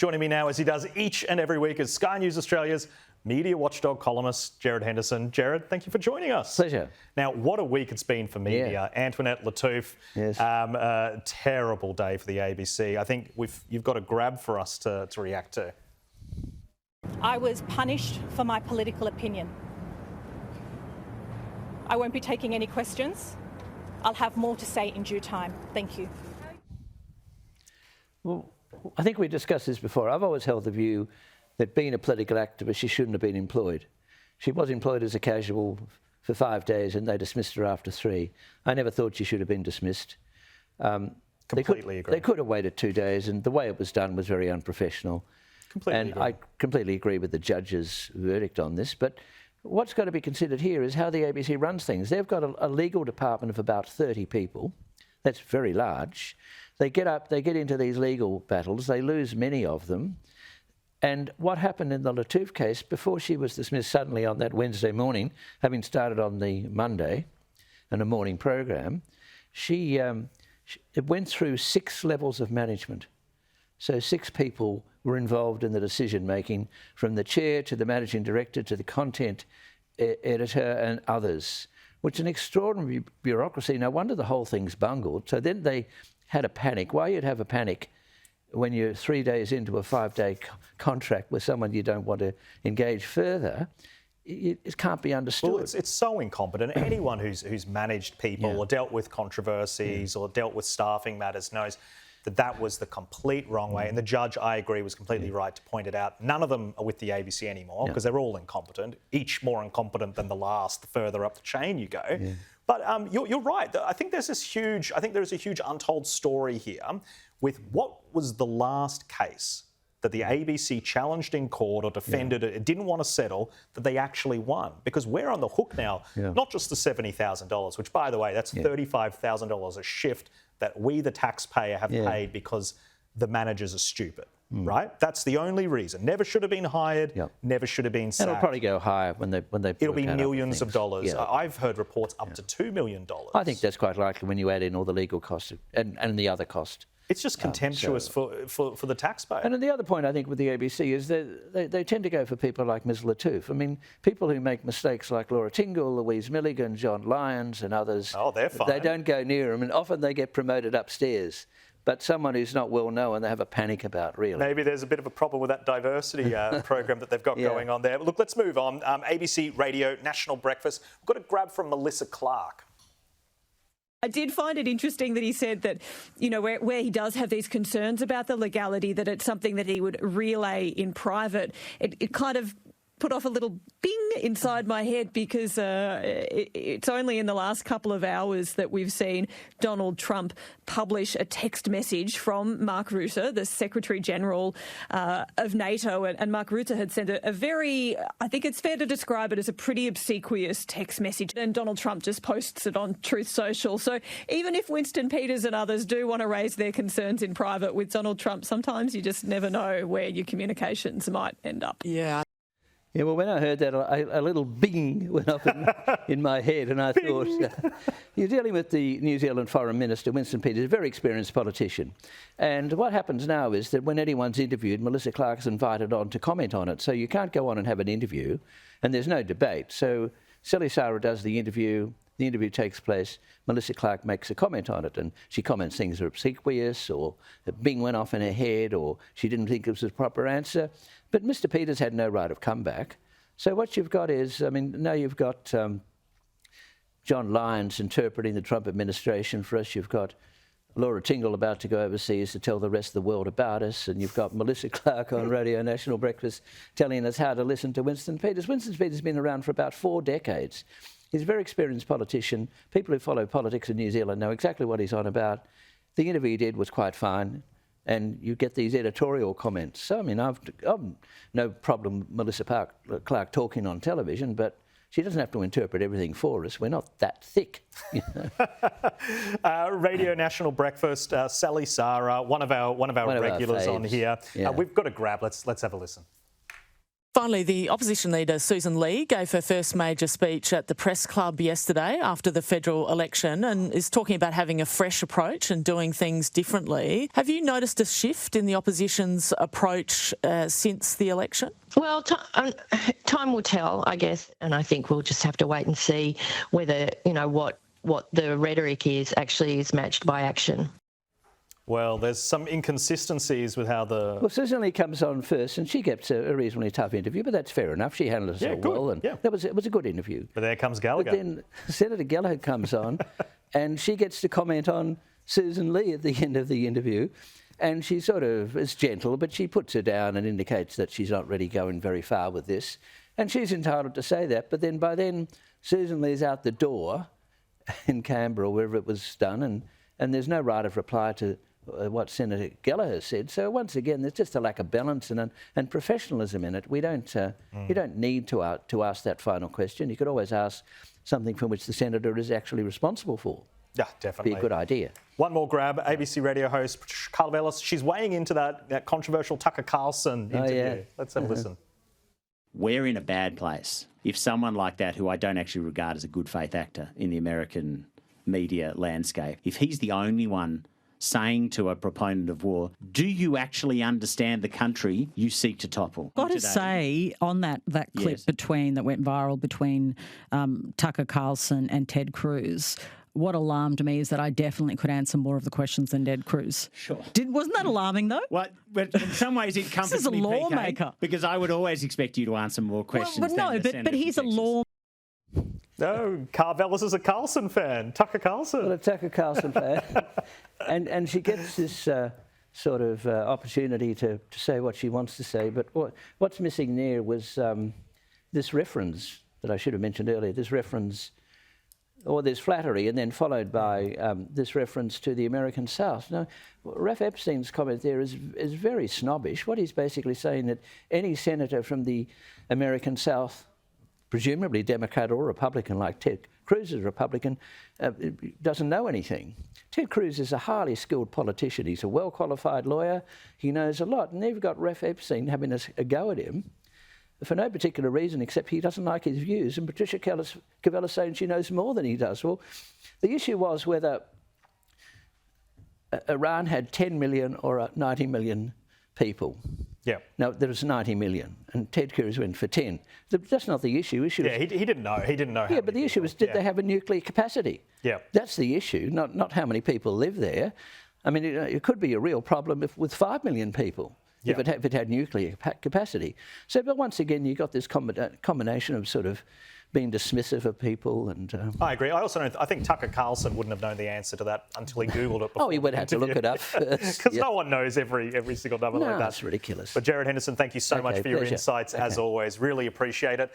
Joining me now, as he does each and every week, is Sky News Australia's media watchdog columnist, Gerard Henderson. Gerard, thank you for joining us. Pleasure. Now, what a week it's been for media. Yeah. Antoinette Lattouf, yes. Terrible day for the ABC. I think you've got a grab for us to react to. I was punished for my political opinion. I won't be taking any questions. I'll have more to say in due time. Thank you. Well, I think we discussed this before. I've always held the view that being a political activist, she shouldn't have been employed. She was employed as a casual for 5 days and they dismissed her after 3. I never thought she should have been dismissed. Completely agree. They could have waited 2 days, and the way it was done was very unprofessional. Completely agree. I completely agree with the judge's verdict on this, but what's got to be considered here is how the ABC runs things. They've got a legal department of about 30 people. That's very large. They get into these legal battles, they lose many of them. And what happened in the Lattouf case, before she was dismissed suddenly on that Wednesday morning, having started on the Monday in a morning program, it went through 6 levels of management. So 6 people were involved in the decision-making, from the chair to the managing director to the content editor and others, which is an extraordinary bureaucracy. No wonder the whole thing's bungled. So then they had a panic. Why you'd have a panic when you're 3 days into a 5-day contract with someone you don't want to engage further, it can't be understood. Well, it's so incompetent. Anyone who's managed people or dealt with controversies or dealt with staffing matters knows that was the complete wrong way. And the judge, I agree, was completely right to point it out. None of them are with the ABC anymore because they're all incompetent, each more incompetent than the last, the further up the chain you go. Yeah. But you're right. I think there's a huge untold story here with what was the last case that the ABC challenged in court or defended it didn't want to settle, that they actually won. Because we're on the hook now, not just the $70,000, which, by the way, that's $35,000 a shift that we, the taxpayer, have paid because the managers are stupid, right? That's the only reason. Never should have been hired, never should have been sacked. And it'll probably go higher when they It'll be millions of dollars. Yeah. I've heard reports up to $2 million. I think that's quite likely when you add in all the legal costs and the other cost. It's just contemptuous for the taxpayer. And the other point, I think, with the ABC is that they tend to go for people like Ms Lattouf. I mean, people who make mistakes like Laura Tingle, Louise Milligan, John Lyons and others, they're fine. They don't go near them, and often they get promoted upstairs. But someone who's not well known, they have a panic about, really. Maybe there's a bit of a problem with that diversity program that they've got going on there. But look, let's move on. ABC Radio National Breakfast. We've got a grab from Melissa Clark. I did find it interesting that he said that, you know, where he does have these concerns about the legality, that it's something that he would relay in private. It kind of put off a little bing inside my head because it's only in the last couple of hours that we've seen Donald Trump publish a text message from Mark Rutte, the Secretary General of NATO. And Mark Rutte had sent a very, I think it's fair to describe it as a pretty obsequious text message. And Donald Trump just posts it on Truth Social. So even if Winston Peters and others do want to raise their concerns in private with Donald Trump, sometimes you just never know where your communications might end up. Yeah, well, when I heard that, a little bing went up in my head, and I thought, you're dealing with the New Zealand Foreign Minister, Winston Peters, a very experienced politician. And what happens now is that when anyone's interviewed, Melissa Clark's invited on to comment on it. So you can't go on and have an interview, and there's no debate. So Sally Sara does the interview takes place, Melissa Clark makes a comment on it, and she comments things are obsequious, or a bing went off in her head, or she didn't think it was the proper answer. But Mr Peters had no right of comeback. So what you've got is, I mean, now you've got John Lyons interpreting the Trump administration for us. You've got Laura Tingle about to go overseas to tell the rest of the world about us, and you've got Melissa Clark on Radio National Breakfast telling us how to listen to Winston Peters. Winston Peters has been around for about 4 decades. He's a very experienced politician. People who follow politics in New Zealand know exactly what he's on about. The interview he did was quite fine, and you get these editorial comments. So, I mean, I've no problem Melissa Clark talking on television, but she doesn't have to interpret everything for us. We're not that thick. You know? Radio National Breakfast, Sally Sara, one of our regulars on here. Yeah. We've got a grab. Let's have a listen. Finally, the opposition leader, Susan Lee, gave her first major speech at the Press Club yesterday after the federal election and is talking about having a fresh approach and doing things differently. Have you noticed a shift in the opposition's approach since the election? Well, time will tell, I guess, and I think we'll just have to wait and see whether, what the rhetoric actually is matched by action. Well, there's some inconsistencies with how the... Well, Susan Lee comes on first and she gets a reasonably tough interview, but that's fair enough. She handled herself well and it was a good interview. But there comes Gallagher. But then Senator Gallagher comes on and she gets to comment on Susan Lee at the end of the interview, and she sort of is gentle, but she puts her down and indicates that she's not really going very far with this. And she's entitled to say that, but then by then Susan Lee's out the door in Canberra or wherever it was done, and there's no right of reply to what Senator Gallagher said. So once again, there's just a lack of balance and professionalism in it. We don't you don't need to ask that final question. You could always ask something from which the senator is actually responsible for. Yeah, definitely. Be a good idea. One more grab. ABC radio host Patricia Karlovelis. She's weighing into that controversial Tucker Carlson interview. Yeah. Let's have a listen. We're in a bad place if someone like that, who I don't actually regard as a good faith actor in the American media landscape, if he's the only one saying to a proponent of war, do you actually understand the country you seek to topple? Got to say on that clip Yes. that went viral between Tucker Carlson and Ted Cruz, what alarmed me is that I definitely could answer more of the questions than Ted Cruz. Sure. Wasn't that alarming though? Well, but in some ways it comforts This is a me, PK, lawmaker. because I would always expect you to answer more questions But no, than the but senator he's a from Texas. law. No, Karlovelis is a Carlson fan. Tucker Carlson. Well, a Tucker Carlson fan. and she gets this sort of opportunity to say what she wants to say. But what's missing there was this reference that I should have mentioned earlier, this reference, or there's flattery, and then followed by this reference to the American South. Now, Raph Epstein's comment there is very snobbish. What he's basically saying that any senator from the American South, presumably Democrat or Republican, like Ted Cruz is a Republican, doesn't know anything. Ted Cruz is a highly skilled politician. He's a well-qualified lawyer. He knows a lot. And they've got Raph Epstein having a go at him for no particular reason except he doesn't like his views. And Patricia Karlovelis saying she knows more than he does. Well, the issue was whether Iran had 10 million or 90 million people. Yeah. No, there was 90 million, and Ted Cruz went for 10. That's not the issue. Yeah, he didn't know. He didn't know. How Yeah, but the issue was, did they have a nuclear capacity? Yeah. That's the issue, not how many people live there. I mean, it could be a real problem with 5 million people if it had nuclear capacity. So, but once again, you got this combination of sort of being dismissive of people and... I agree. I also I think Tucker Carlson wouldn't have known the answer to that until he Googled it before. Oh, he would have to look it up first. Because no one knows every single number like that. No, it's ridiculous. But Jared Henderson, thank you so much for your pleasure. insights as always. Really appreciate it.